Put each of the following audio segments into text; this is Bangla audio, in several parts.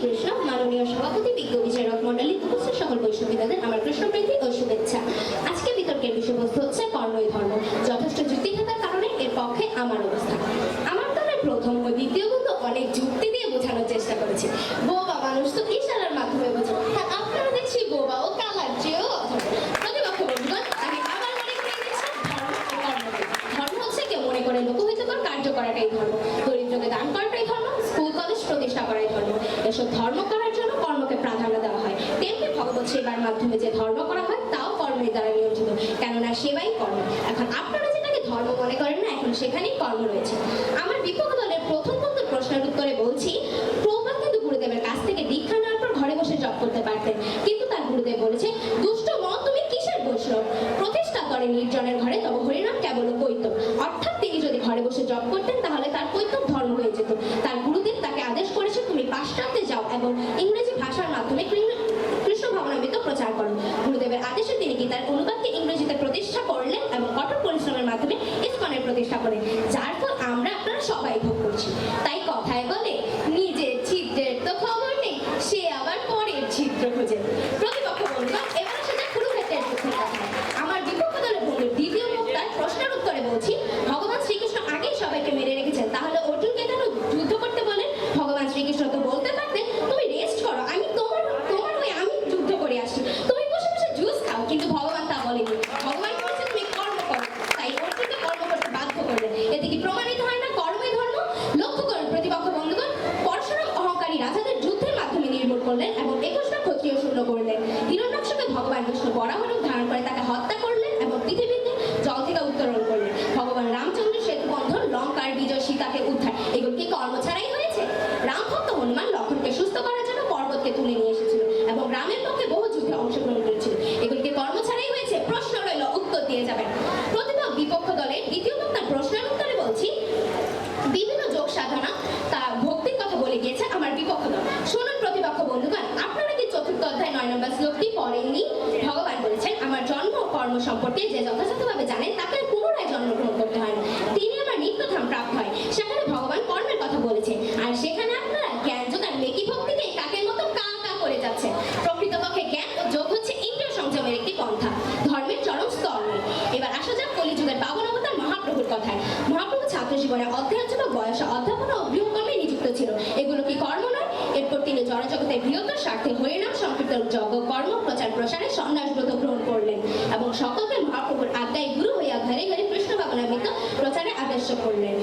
কৃষ্ণ, মাননীয় সভাপতি, বিজ্ঞ বিচারক মণ্ডলী, উপস্থিত সকল বৈষ্ণবীদের আমার কৃষ্ণপ্রীতি ও শুভেচ্ছা। আজকে বিতর্কের বিষয়বস্তু হচ্ছে কর্মই ধর্ম। যথেষ্ট যুক্তি থাকার কারণে এর পক্ষে আমার অবস্থান। আমার দলের প্রথম ও দ্বিতীয় বন্ধু অনেক যুক্তি দিয়ে বোঝানোর চেষ্টা করেছে। বোবা মানুষ তো ইশারার মাধ্যমে বোঝে। হ্যাঁ, আপনারা দেখছি বোবা ও কালার চেয়েও অধম। প্রতিপক্ষ বন্ধুগণ, আমি আবার মনে করে দিচ্ছি ধর্ম হচ্ছে কেউ মনে করে লোকহিতকর কার্য করাটাই ধর্ম, দরিদ্রকে দান করাটাই ধর্ম, স্কুল কলেজ প্রতিষ্ঠা করাই ধর্ম। এসব ধর্ম করার জন্য কর্মকে প্রাধান্য দেওয়া হয়। তেমনি ভগবত সেবার মাধ্যমে যে ধর্ম করা হয় তাও কর্মের দ্বারা নিয়োজিত, কেননা সেবাই কর্ম। এখন আপনারা যেটাকে ধর্ম মনে করেন না, এখন সেখানেই কর্ম রয়েছে। আমার বিপক্ষ দলের প্রথম বন্ধুর প্রশ্নের উত্তরে বলছি, প্রভুপাদ কিন্তু গুরুদেবের কাছ থেকে দীক্ষা নেওয়ার পর ঘরে বসে জপ করতে পারতেন, কিন্তু তার গুরুদেব বলেছে, দুষ্ট মন তুমি কিসের বৈষ্ণব? প্রতিষ্ঠা করে নির্জনের ঘরে তব হরিনাম কেবল কৈতব। অর্থাৎ তিনি যদি ঘরে বসে জপ করতেন তাহলে তার কৈতব ধর্ম হয়ে যেত। তার গুরুদেব তাকে আদেশ করেছে, তুমি পাশ্চাত্যে যাও এবং ইংরেজি ভাষার মাধ্যমে কৃষ্ণ ভাবনামৃত প্রচার করো। গুরুদেবের আদেশে তিনি গীতার অনুবাদকে ইংরেজিতে প্রতিষ্ঠা করলেন এবং কঠোর পরিশ্রমের মাধ্যমে ইসকনের প্রতিষ্ঠা করেন, যার ফল আমরা আপনারা সবাই ভোগ করছি। তাই কথায় বলে, নিজের ছিদ্রের তো খবর নেই, সে আবার পরের ছিদ্র খোঁজে। প্রতিপক্ষ বন্ধুগণ, এবার আসা যাক কুরুক্ষেত্রের যুদ্ধের কথা। আমার বিপক্ষ দলের বন্ধুর দ্বিতীয় বক্তার প্রশ্নের উত্তরে বলছি, ভগবান শ্রীকৃষ্ণ আগেই সবাইকে মেরে রেখেছেন, তাহলে অর্জুনকে কেন যুদ্ধ করতে বলেন? ভগবান শ্রীকৃষ্ণ তো বলতে পারতেন, তুমি রেস্ট করো, আমি তোমার হয়ে আমি যুদ্ধ করে আসি, তুমি বসে বসে জুস খাও। কিন্তু ভগবান তা বলেনি। ভগবান বলেছে তুমি কর্ম করো, তাই অর্জুনকে কর্ম করতে বাধ্য করলেন। এতে কি প্রমাণিত হয় না কর্মই ধর্ম? লক্ষ্য করুন প্রতিপক্ষ বন্ধুগণ, পরশুরাম অহংকারী রাজাদের যুদ্ধের মাধ্যমে নির্মূল করলেন এবং 21টা ক্ষত্রিয় শূন্য করলেন। হিরণ্যাক্ষকে ভগবান বিষ্ণু বরাহ রূপ ধারণ করে তাকে হত্যা করলেন এবং পৃথিবীতে জল থেকে উত্তোলন করলেন। ভগবান রামচন্দ্র সেতু বন্ধন, লঙ্কার বিজয়, সীতাকে উদ্ধার, এগুলো কি কর্ম ছাড়াই হয়েছে? রাম ভক্ত হনুমান লক্ষণকে সুস্থ করার জন্য পর্বতকে তুলে নিয়ে এসেছিল এবং রামের পক্ষে বহু যুদ্ধে অংশগ্রহণ করেছিল, এগুলো কি কর্ম ছাড়াই হয়েছে? প্রশ্ন রইল, উত্তর দিয়ে যাবেন। প্রতিপক্ষ বিপক্ষ দলের দ্বিতীয় বক্তার প্রশ্নের উত্তরে বলছি, বিভিন্ন যোগ সাধনা তা ভক্তির কথা বলে গিয়েছে আমার বিপক্ষ দল। শুনুন প্রতিপক্ষ বন্ধুগণ, আপনারা কি চতুর্থ অধ্যায় 9 নম্বর শ্লোকটি পড়েননি? ভগবান বলেছেন, আমার জন্ম ও কর্ম সম্পর্কে যে যথাযথভাবে জানেন তাকে পুনরায় জন্মগ্রহণ করতে হয় না, তিনি আমার নিত্যধাম প্রাপ্ত হয়। সেখানে ভগবান কর্মের কথা বলেছে, আর সেখানে আপনারা জ্ঞান যোগ আর নেকি ভক্তিকে কাকের মতো কা কা করে যাচ্ছেন। প্রকৃতপক্ষে জ্ঞান ও যোগ হচ্ছে ইন্দ্রিয় সংযমের একটি পন্থা, ধর্মের চরম স্তর নয়। এবার আসা যাক কলিযুগের পাবন অবতার মহাপ্রভুর কথায়। মহাপ্রভু ছাত্র জীবনে অধ্যয়ন ছিল, বয়সে অধ্যাপনা ও গৃহকর্মে নিযুক্ত ছিল, এগুলো কি কর্ম নয়? এরপর তিনি জড়জগতের বৃহত্তর স্বার্থে হরিনাম সংকীর্তন, যজ্ঞ, কর্ম, প্রচার প্রসারে সন্ন্যাস ব্রত গ্রহণ করলেন এবং সকলকে মহাপ্রভুর আজ্ঞায় গুরু হইয়া ঘরে ঘরে কৃষ্ণ ভাবনামৃত প্রচারে আদেশ করলেন।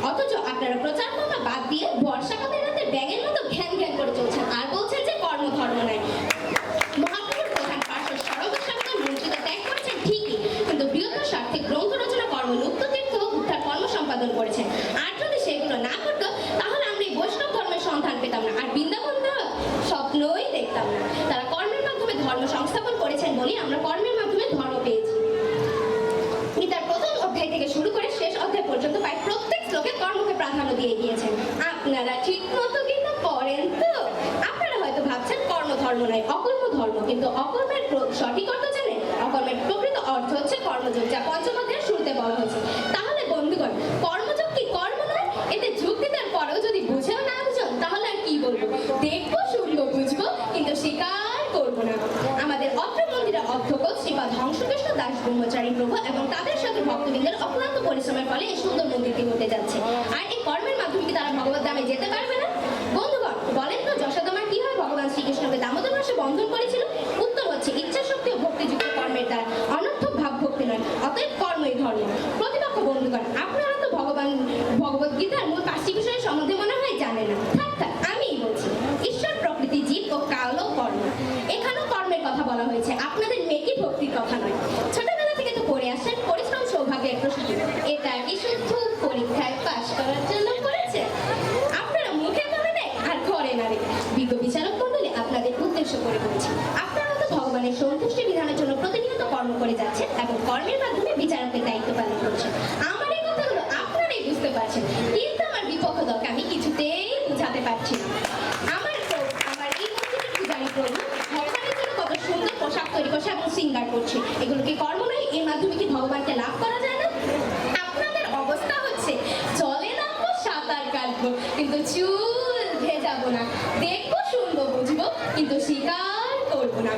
অথচ আপনারা প্রচার কথা বাদ দিয়ে বর্ষাকালের রাতে ব্যাঙের মতো ঘ্যান ঘ্যান করে চলছেন আর বলছেন যে কর্ম ধর্ম নয়। মহাপ্রভুর প্রধান পার্শ্ব সর্বসাধারণ মন্ত্রিত ত্যাগ করেছেন ঠিকই, কিন্তু বৃহত্তর স্বার্থে গ্রন্থ রচনা, কর্ম, লুপ্ত তীর্থ উদ্ধার কর্ম সম্পাদন করেছেন। আর যদি সেগুলো না করতো তাহলে আমরা এই বৈষ্ণব ধর্মের সন্ধান পেতাম না, আর বৃন্দাবন স্বপ্নই দেখতাম না। তারা কর্মের মাধ্যমে ধর্ম সংস্থাপন করেছেন বলেই আমরা কর্মের মাধ্যমে ধর্ম পেয়েছি। গীতার প্রথম অধ্যায় থেকে শুরু করে শেষ অধ্যায় পর্যন্ত প্রায় প্রত্যেক শ্লোকে কর্মকে প্রাধান্য দিয়ে গিয়েছেন। আপনারা ঠিক মতো গীতা পড়েন তো? আপনারা হয়তো ভাবছেন কর্ম ধর্ম নয়, অকর্ম ধর্ম, কিন্তু অকর্মের সঠিক অর্থ জানেন? অকর্মের প্রকৃত অর্থ হচ্ছে কর্মযোগ, যা পঞ্চম অধ্যায়ের শুরুতে বলা হয়েছে। তাহলে বন্ধুগণ, কর্মযোগ কি কর্ম নয়? এতে যুক্তি দেওয়ার পরেও যদি বুঝেও না বুঝুন তাহলে আর কি বলবো? দেখবো, শুনবো, বুঝবো, কিন্তু স্বীকার করবো না। আমাদের অত্র মন্দিরের অধ্যক্ষ শ্রীপাদ হংসকৃষ্ণ দাস ব্রহ্মচারী প্রভু এবং তাদের সাথে ভক্তবৃন্দের অক্লান্ত পরিশ্রমের ফলে এই সুন্দর মন্দিরটি হতে যাচ্ছে। আর এই কর্মের মাধ্যমে কি তারা ভগবত ধামে যেতে পারবে না? বন্ধুগণ, বলেন তো যশোদামার কি হয় ভগবান শ্রীকৃষ্ণকে দামোদর মাসে বন্ধন করেছিল? উত্তর হচ্ছে ইচ্ছা শক্তি ও ভক্তিযুক্ত কর্মের দ্বারা, অনর্থক ভাব ভক্তি নয়। অতএব কর্মই ধর্ম। প্রতিপক্ষ বন্ধুগণ, আপনারা তো ভগবত গীতার মূল 5টি বিষয়ের সম্বন্ধে মনে হয় জানেন না। থাক, আমিই বলছি। ঈশ্বর, প্রকৃতি, জীব ও কাল ও কর্ম, এখানেও কর্মের কথা বলা হয়েছে, আপনাদের মেকি ভক্তির কথা নয়। ছোটবেলা থেকে তো পড়ে আসেন পরিশ্রম সৌভাগ্যের প্রশ্ন, এটা কি শুধু পরীক্ষায় পাশ করার জন্য পড়েছে? আপনারা মুখে বলে দেয় আর ঘরে না রে। বিজ্ঞ বিচারক মণ্ডলী, আপনাদের উদ্দেশ্য করে বলছি, আপনারা তো ভগবানের সন্তুষ্টি বিধানের জন্য প্রতিনিয়ত কর্ম করে যাচ্ছেন এবং কর্মের মাধ্যমে বিচারকের দায়িত্ব পালন করছেন। আমার এই কথাগুলো আপনারাই বুঝতে পারছেন, কিন্তু আমার বিপক্ষ দলকে আমি কিছুতেই বুঝাতে পারছি না। আমার এই মন্দিরের পূজারী প্রভু ভগবানের জন্য কত সুন্দর পোশাক তৈরি করছে এবং শৃঙ্গার করছে, এগুলো কি কর্ম নয়? এর মাধ্যমে কি ভগবানকে লাভ করা যায় না? আপনাদের অবস্থা হচ্ছে জলে নামবো, সাঁতার কাটবো, কিন্তু চুল ভেজাবো যাবো না, দেখবো শুনবো বুঝবো, কিন্তু স্বীকার করবো না।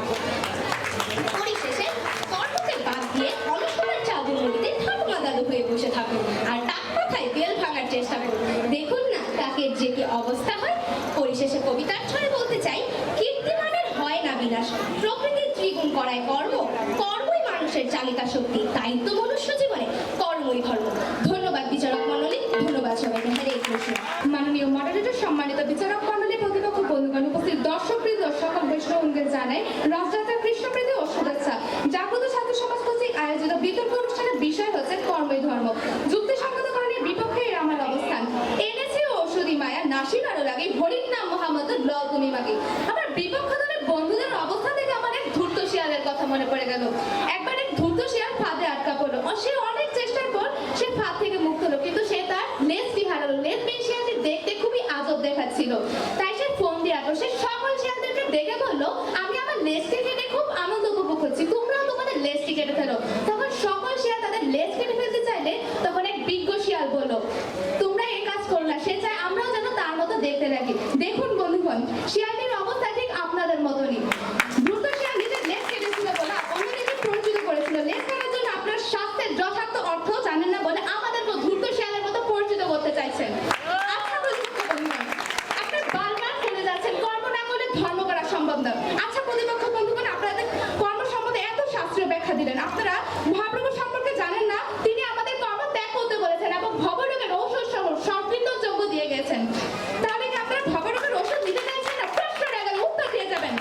পরিশেষে কর্মকে বাদ দিয়ে অলসতার চাদর নদীতে ঠাকুমা দাদু হয়ে বসে থাকুন আর টাক মাথায় বেল ভাঙার চেষ্টা করুন। দেখুন না কাকের যে কি অবস্থা হয়। পরিশেষে কবিতার ছলে বলতে চাই, কীর্তিমানের হয় না বিনাশ, প্রকৃতির ত্রিগুণ করায় কর্ম, কর্মই মানুষের চালিকা শক্তি, তাই তো মনুষ্য জীবনে কর্মই ধর্ম। ধন্যবাদ বিচারক মণ্ডলী, ধন্যবাদ সবাইকে। হরে কৃষ্ণ। মাননীয় মডারেটর, সম্মানিত বিচারক মণ্ডলী, প্রতিপক্ষ বন্ধুগণ, উপস্থিত দর্শকবৃন্দ, সকল বৈষ্ণবকে জানাই রথযাত্রা কৃষ্ণপ্রীতি ও শুভেচ্ছা। জাগ্রত ছাত্র সমাজ কর্তৃক আয়োজিত বিতর্ক অনুষ্ঠানের বিষয় হচ্ছে কর্মই ধর্ম। যুক্তিসঙ্গত কারণের বিপক্ষে এর আমার অবস্থান। এনেছি ঔষধি মায়া, নাসির আরো লাগে, হরির নাম মোহাম্মদ ল তুমি মাগে। আমার বিপক্ষ দলের বন্ধুদের অবস্থা থেকে আমার এক ধূর্ত শিয়ালের কথা মনে পড়ে গেল। একবার এক ধূর্ত শিয়াল ফাঁদে আটকা পড়লো। সে অনেক চেষ্টার পর সে ফাঁদ থেকে মুক্ত হলো, কিন্তু সে তার লেজটি হারালো। লেজ পেয়ে শিয়ালটি দেখতে খুবই আজব দেখাচ্ছিল। তাই সে ফোন দিয়ে আসলো। সে সকল শিয়ালদেরকে ডেকে বললো, আমি আমার লেজটি কেটে খুব আনন্দ উপভোগ করছি, তোমরাও তোমাদের লেজটি কেটে ফেলো। তখন সকল শিয়াল তাদের লেজ কেটে ফেলতে চাইলে তখন এক বিজ্ঞ শিয়াল বললো, তোমরা এই কাজ করো না, সে চায় আমরাও যেন তার মতো দেখতে লাগি। দেখুন বন্ধুগণ, শিয়ালটির অবস্থা ঠিক আপনাদের মতনই। দ্রুত শিয়াল নিজের লেজ কেটেছিল বলে অন্যদিকে পরিচিত করেছিল। লেজ কাটার জন্য আপনার স্বাস্থ্যের যথার্থ অর্থ জানেন না বলে আমাদেরকে দ্রুত শিয়ালের মতো পরিচিত করতে চাইছেন। আপনার বারবার চলে যাচ্ছেন, কর্ম না করলে ধর্ম করা সম্ভব না। আচ্ছা প্রতিপক্ষ বন্ধুগণ, আপনাদের কর্ম সম্বন্ধে এত শাস্ত্রীয় ব্যাখ্যা দিলেন, আপনারা মহাপ্রভু সম্পর্কে জানেন না? তিনি আমাদের কর্ম ত্যাগ করতে বলেছেন এবং ভবরোগের ঔষধ সহ সংকীর্ণ যোগ্য দিয়ে গেছেন। তাহলে কি আপনারা ভবরোগের ওষুধ দিতে চাইছেন না? প্রশ্ন গেল, উত্তর দিয়ে যাবেন।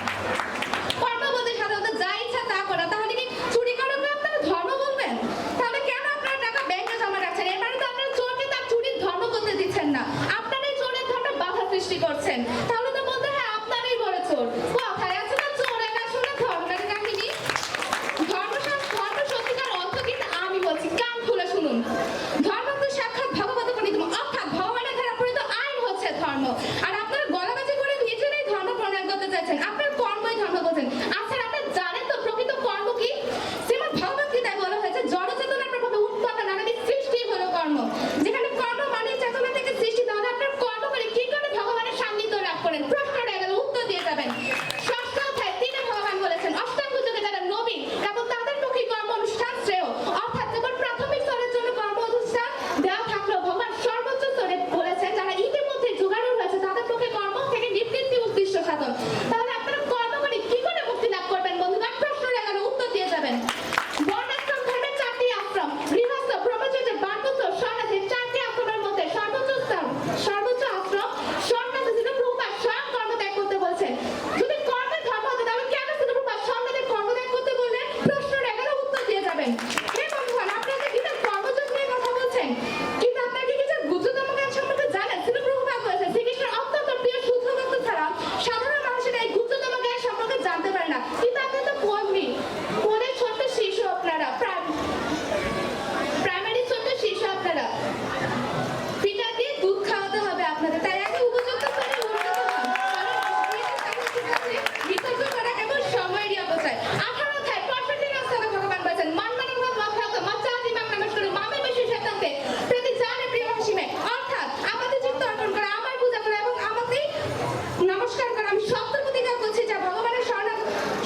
কর্ম বলতে সাধারণত যা ইচ্ছা তা করা, তাহলে কি চুরি করাকে আপনারা ধর্ম বলবেন? তাহলে কেন আপনারা টাকা ব্যাংকে জমা রাখছেন? এর মানে তো আপনারা চোরকে তার চুরির ধর্ম করতে দিচ্ছেন না, আপনারাই চোরের ধর্মে বাধা সৃষ্টি করছেন। তাহলে তো বলতে হয় আপনারই বড় চোর। কথায় আছে না, চোরের না শুনে ধর্মের কাহিনী। ধর্ম সত্যিকার অর্থ কিন্তু আমি বলছি, কান খুলে শুনুন। ধর্ম তো সাক্ষাৎ ভগবত প্রণীত, অর্থাৎ ভগবানের দ্বারা প্রণীত আইন হচ্ছে ধর্ম। আর আপনারা গলাবাজি করে নিজেরাই ধর্ম প্রণয়ন করতে চাইছেন, আপনার কর্মই ধর্ম বলছেন। আচ্ছা আপনারা জানেন তো প্রকৃত কর্ম কি? শ্রীমদ্ ভগবত গীতায় বলা হয়েছে, জড় চেতনার প্রভাবে উৎপন্ন নানাবিধ সৃষ্টি হলো কর্ম। যেখানে কর্ম মানে চেতনা থেকে সৃষ্টি, তাহলে আপনার কর্ম করে কি করে ভগবানের সান্নিধ্য লাভ করেন? প্রশ্ন রয়ে গেল, উত্তর দিয়ে যাবেন। ষষ্ঠ অধ্যায় 3 ভগবান বলেছেন, অষ্টাঙ্গ যুগে যারা নবীন এবং তাদের পক্ষে কর্ম অনুষ্ঠান শ্রেয়। অর্থাৎ যখন প্রাথমিক স্তরের জন্য কর্ম অনুষ্ঠান দেওয়া থাকলেও ভগবান সর্বোচ্চ স্তরে বলেছেন যারা ইতিমধ্যে যুগাড় হয়েছে তাদের পক্ষে কর্ম থেকে নিবৃত্তি উদ্দেশ্য সাধন। তাহলে আপনারা কর্ম করে কি করে মুক্তি লাভ করবেন বন্ধুগণ? প্রশ্ন রয়ে গেল, উত্তর দিয়ে যাবেন। বর্ণাশ্রম ধর্মের 4টি আশ্রম, গৃহস্থ, ব্রহ্মচর্য, বানপ্রস্থ, সন্ন্যাসী, 4টি আশ্রমের মধ্যে সর্বোচ্চ আশ্রম সন্ন্যাসী ছিল। প্রভুপাদ স্বয়ং কর্ম ত্যাগ করতে বলছেন। যদি কর্মের ধর্ম হতো তাহলে কেন ছিল প্রভুপাদ সন্ন্যাসীদের কর্ম ত্যাগ করতে বললেন? প্রশ্ন রয়ে গেল, উত্তর দিয়ে যাবেন। হে বন্ধুগণ, আপনারা যে গীতার কর্মযোগ নিয়ে কথা বলছেন, কিন্তু আপনারা কি কিছু গুচ্ছতম জ্ঞান সম্পর্কে জানেন? ছিল প্রভুপাদ বলেছেন, শ্রীকৃষ্ণের অত্যন্ত প্রিয় শুদ্ধ ভক্ত ছাড়া সাধারণ মানুষেরা এই গুচ্ছতম জ্ঞান সম্পর্কে জানতে পারে না। কিন্তু আপনারা তো কোনের ছোট্ট শিশু, আপনারা প্রাইমারি ছোট্ট শিশু, আপনারা পিতা দিয়ে দুধ খাওয়াতে হবে আপনাদের, তাই আগে উপযুক্ত করে বিতর্ক করা কেবল সময়েরই অপচয়। 18 অধ্যায় 65 স্থানে ভগবান বলেছেন, মানমানি ভাব মাথাত মাচাদি মাং নমস্কার মামে বেশি শতান্তে প্রতি জানে প্রিয় হাসিমে। অর্থাৎ আমাদের চিত্ত অর্পণ করা, আমার পূজা করা এবং আমাকে নমস্কার করা। আমি সত্য প্রতিজ্ঞা করছি যে ভগবানের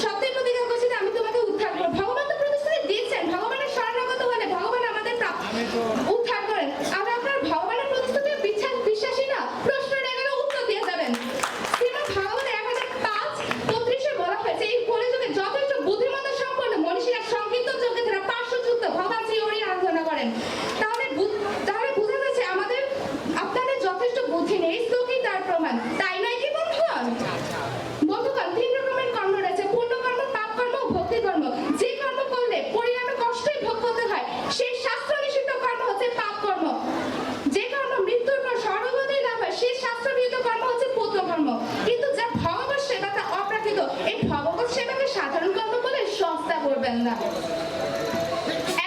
সত্যের প্রতিজ্ঞা করছি যে আমি তোমাকে উদ্ধার করব। ভগবান তো প্রতিশ্রুতি দিয়েছেন, ভগবানের শরণাগত হলে ভগবান আমাদের উদ্ধার করেন। আর আপনার ভগবানের প্রতিশ্রুতি বিশ্বাসী না? প্রশ্ন রয়ে গেল, উত্তর দিয়ে যাবেন। শ্রীমদ্ ভাগবত 1005:35 বলা হয়েছে, এই কলিযুগে যথেষ্ট বুদ্ধিমত্তা সম্পন্ন মনীষীরা সংকীর্তন যজ্ঞে তারা পার্শ্বযুক্ত ভগবান শ্রী হরি আরাধনা করেন। তাহলে বোঝা যাচ্ছে আপনাদের যথেষ্ট বুদ্ধি নেই, শ্লোকই তার প্রমাণ, তাই নয় কি বন্ধুগণ? বন্ধুগণ, 3 রকমের কর্ম রয়েছে, পুণ্য কর্ম, পাপ কর্ম ও ভক্তি কর্ম। যে কর্ম করলে পরিণামে কষ্টই ভোগ করতে হয় সেই শাস্ত্র নিষিদ্ধ কর্ম হচ্ছে পাপ কর্ম। যে কর্ম মৃত্যুর পর স্বর্গগতি লাভ হয় সেই শাস্ত্রবিহিত কর্ম হচ্ছে পুণ্য কর্ম। কিন্তু যা ভগবত সেবা তা অপ্রাকৃত। এই ভগবত সেবাকে সাধারণ কর্ম বলে সস্তা করবেন না।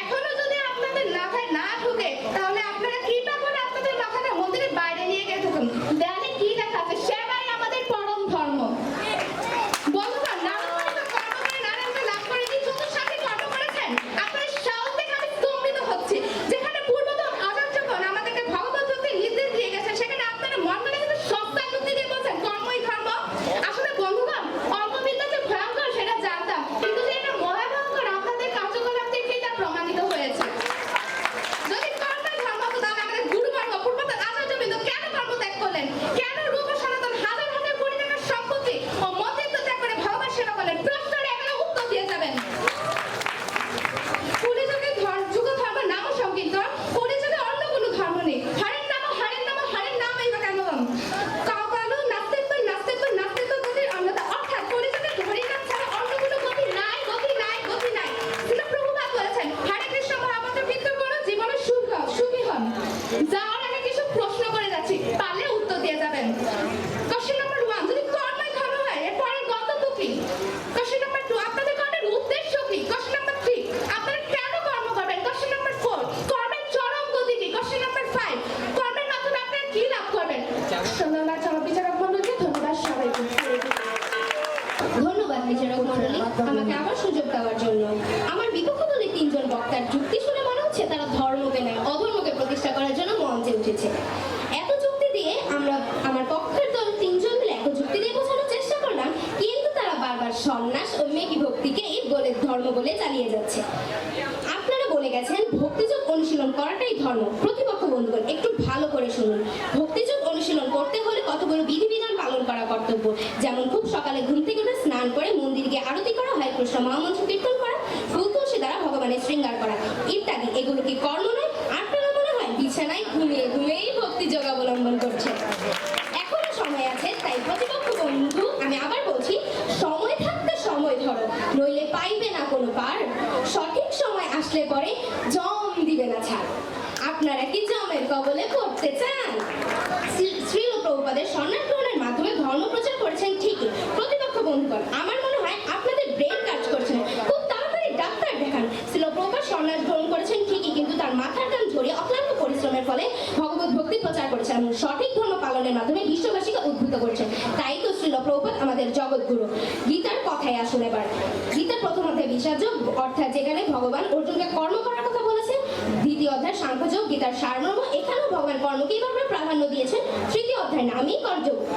এখনো যদি আপনাদের মাথায় না ঢুকে তাহলে আপনারা কৃপা করে আপনাদের মাথাটা মন্দিরের বাইরে নিয়ে গিয়ে থাকুন। দেয়ালে কি লেখা আছে? সেবাই আমাদের পরম ধর্ম। বন্ধুগণ, নারায়ণ কর্ম করে নারায়ণকে লাভ করে কি চতুর্সাথী কর্ম করেছেন? আপনার সাহস দেখে আমি স্তম্ভিত হচ্ছি। যেখানে পূর্বতন আচার্যগণ আমাদেরকে ভগবত যুক্তির নির্দেশ দিয়ে গেছেন, সেখানে আপনারা মন গলে কিন্তু সস্তা যুক্তি দিয়ে বলছেন কর্মই বিচারক মণ্ডলী, আমাকে আবার সুযোগ দেওয়ার জন্য। আমার বিপক্ষ দলে তিনজন বক্তার যুক্তি শুনে মনে হচ্ছে তারা ধর্মকে নয় অধর্মকে প্রতিষ্ঠা করার জন্য মঞ্চে উঠেছে। এত যুক্তি দিয়ে আমার পক্ষের দল তিনজন মিলে এত যুক্তি দিয়ে বোঝানোর চেষ্টা করলাম, কিন্তু তারা বারবার সন্ন্যাস ও মেকি ভক্তিকেই বলে ধর্ম বলে চালিয়ে যাচ্ছে। আপনারা বলে গেছেন ভক্তিযোগ অনুশীলন করাটাই ধর্ম। প্রতিপক্ষ বন্ধুগণ, একটু ভালো করে শুনুন। ভক্তিযোগ অনুশীলন করতে হলে কতগুলো বিধিবিধান পালন করা কর্তব্য। যেমন খুব সকালে ঘুম থেকে উঠে স্নান করে মন্দির গিয়ে আরতি করা, হয় কৃষ্ণ মহামন্ত্র কীর্তন করা, ফুল তুলসী দ্বারা ভগবানের শৃঙ্গার করা ইত্যাদি। এগুলো কি কর্ম নয়? আপনারা মনে হয় বিছানায় ঘুমিয়ে ঘুমিয়েই ভক্তিযোগ অবলম্বন করছে। এখনো সময় আছে, তাই প্রতিপক্ষ বন্ধু আমি আবার বলছি, সময় থাকতে সময় ধরো, নইলে পাইবে না কোনো পার। সঠিক সময় আসলে পরে জম দিবে না ছাড়। আপনারা কি জমের কবলে পড়তে চান? শ্রীল প্রভুপাদের সন্ন্যাস গ্রহণের মাধ্যমে ধর্ম প্রচার করেছেন ঠিকই। প্রতিপক্ষ বন্ধুগণ, আমার মনে হয় আপনাদের ব্রেন কাজ করছে না, খুব তাড়াতাড়ি ডাক্তার দেখান। শ্রীল প্রভুপাদ সন্ন্যাস গ্রহণ করেছেন ঠিকই, কিন্তু তার মাথার কান ঝরিয়ে অক্লান্ত পরিশ্রমের ফলে ভগবত ভক্তি প্রচার করেছেন এবং সঠিক ধর্ম পালনের মাধ্যমে বিশ্ববাসীকে উদ্বুদ্ধ করেছেন। তাই তো শ্রীল প্রভুপাদ আমাদের জগৎগুরু। গীতার কথায় আসুন এবার। গীতার প্রথম অধ্যায় বিষাদযোগ, অর্থাৎ যেখানে ভগবান অর্জুনকে কর্ম করার কথা বলেছেন। দ্বিতীয় অধ্যায় সাংখ্যযোগ, গীতার সারমর্ম। এখানেও ভগবান কর্মকেই বারবার প্রাধান্য দিয়েছেন। তৃতীয় অধ্যায় নামই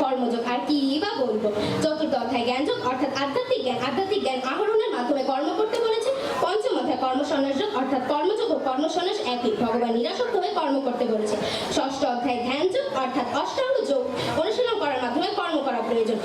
কর্মযোগ, আর কি বা বলবো। চতুর্থ অধ্যায় জ্ঞানযোগ, অর্থাৎ আধ্যাত্মিক জ্ঞান আহরণের মাধ্যমে কর্ম করতে বলেছে। পঞ্চম অধ্যায় কর্মসন্ন্যাসযোগ, অর্থাৎ কর্মযোগ ও কর্মসন্ন্যাস একই, ভগবান নিরাসক্ত হয়ে কর্ম করতে বলেছে। ষষ্ঠ অধ্যায় ধ্যানযোগ, অর্থাৎ অষ্টাঙ্গ যোগ অনুশীলন করার মাধ্যমে কর্ম করা প্রয়োজন।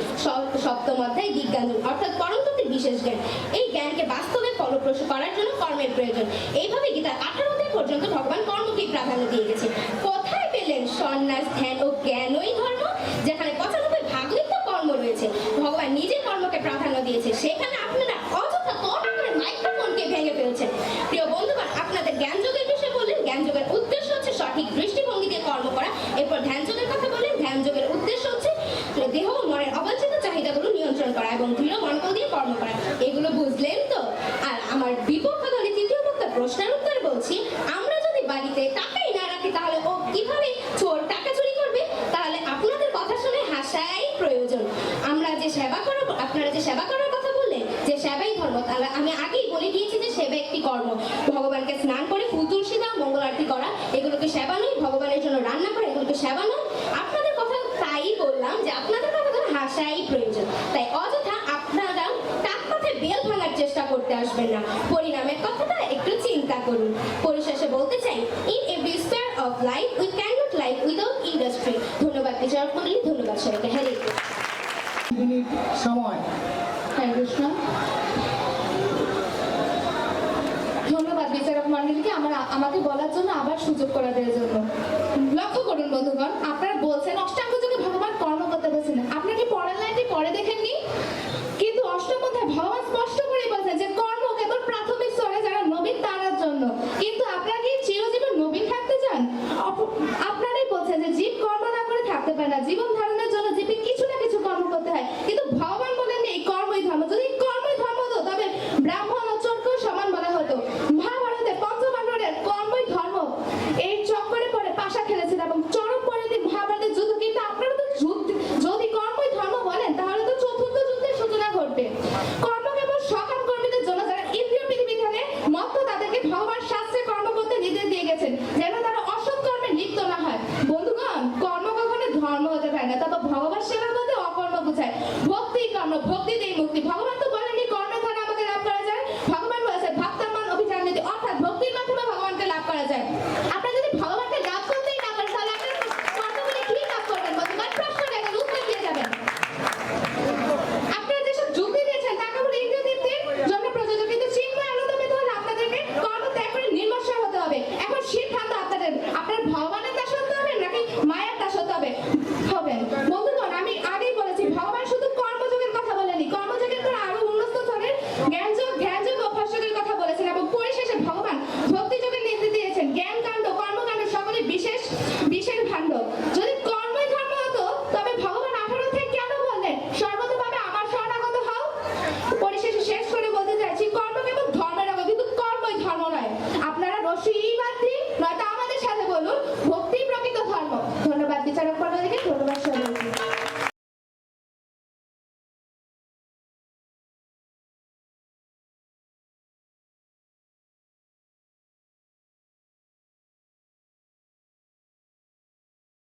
সপ্তম অধ্যায় বিজ্ঞানযোগ, অর্থাৎ পরমতত্ত্বের বিশেষ জ্ঞান। এই জ্ঞানকে বাস্তবে ফলপ্রসূ করার জন্য কর্মের প্রয়োজন। এইভাবে গীতার 18 অধ্যায় পর্যন্ত ভগবান কর্মকেই প্রাধান্য দিয়ে গেছে। কোথায় পেলেন সন্ন্যাস, ধ্যান ও জ্ঞানই ধর্ম? যেখানে 95 তো কর্ম রয়েছে, ভগবান নিজে কর্মকে প্রাধান্য দিয়েছে, সেখানে আপনারা অযথা তর্ক করে মাইক্রোফোনকে ভেঙে ফেলছেন। প্রিয় বন্ধুগণ, আপনাদের জ্ঞান যোগের বিষয়ে বললেন, জ্ঞান যোগের উদ্দেশ্য হচ্ছে সঠিক দৃষ্টিভঙ্গি দিয়ে কর্ম করা। এরপর ধ্যান যোগের কথা বললেন, ধ্যান যোগের উদ্দেশ্য হচ্ছে দেহ ও মনের অবাঞ্ছিত চাহিদাগুলো নিয়ন্ত্রণ করা এবং দৃঢ় মনোবল দিয়ে কর্ম করা। এগুলো বুঝলেন তো? আর আমার বিপক্ষ দলে তৃতীয় বক্তার প্রশ্নের উত্তর বলছি, আমরা যদি বাড়িতে টাকাই না রাখি তাহলে ও কিভাবে চোর টাকা চুরি করবে? তাহলে আপনাদের কথা শুনে হাসাই প্রয়োজন। আপনারা যে সেবা করার কথা বললেন, যে সেবাই ধর্ম, তাহলে আমি আগেই বলে দিয়েছি যে সেবা একটি কর্ম। ভগবানকে স্নান করে ফুল তুলসী দেওয়া, মঙ্গল আরতি করা, এগুলোকে সেবা নয়। ভগবানের জন্য রান্না করা, এগুলোকে সেবা নয়। আপনাদের কথা তাই বললাম যে আপনাদের কথা হাসাই প্রয়োজন। তাই অযথা আপনারা টাকপথে বেল ভাঙার চেষ্টা করতে আসবেন না। পরিণামের কথাটা একটু চিন্তা করুন। পরিশেষে বলতে চাই, in every sphere of life we cannot live without industry. ধন্যবাদ বিচারক মণ্ডলী, ধন্যবাদ সবাইকে। হ্যাঁ সময়। হরে কৃষ্ণ। ধন্যবাদ বিচারক মণ্ডলীকে আমাকে বলার জন্য, আবার সুযোগ করে দেওয়ার জন্য। লক্ষ্য করুন বন্ধুগণ, আপনারা বলছেন অষ্টাঙ্গ যোগে ভগবান কর্ম করতে বলছেন। আপনারা কি পরের লাইনটি পরে দেখেননি? কিন্তু অষ্টম অধ্যায় ভগবান স্পষ্ট করে বলছেন যে কর্ম কেবল প্রাথমিক স্তরে যারা নবীন তারার জন্য। কিন্তু আপনারা কি চিরজীবন নবীন থাকতে চান? আপনারাই বলছেন যে জীব কর্ম না করে থাকতে পারে না। জীবন ধারণের জন্য জীবকে কিছু না কিছু কর্ম করতে হয়। কিন্তু ভগবান বলেন এই কর্মই ধর্ম। যদি কর্মই ধর্ম হতো তবে ব্রাহ্মণ ও চোরকেও সমান বলা হতো। মহাভারতে পঞ্চপাণ্ডবের কর্মই ধর্ম এই চক্করে পরে পাশা খেলেছিল এবং চরম পরিণতি মহাভারতের যুদ্ধ। কিন্তু আপনারা তো যদি কর্মই ধর্ম বলেন তাহলে তো চতুর্থ যুদ্ধের সূচনা ঘটবে। কর্ম কেবল সকাম কর্মীদের জন্য, যারা ইন্দ্রিয় বিধানে মত্ত, তাদেরকে ভগবান শাস্ত্রে কর্ম করতে নির্দেশ দিয়ে গেছেন যেন তারা অসৎ কর্মে লিপ্ত না হয়। বন্ধুগণ, কর্ম কখনো ধর্ম হতে পারে না। তবে ভগবান সেবা বলতে অকর্ম বোঝায়। ভক্তি কর্ম, ভক্তি দিয়ে মুক্তি। ভগবান তো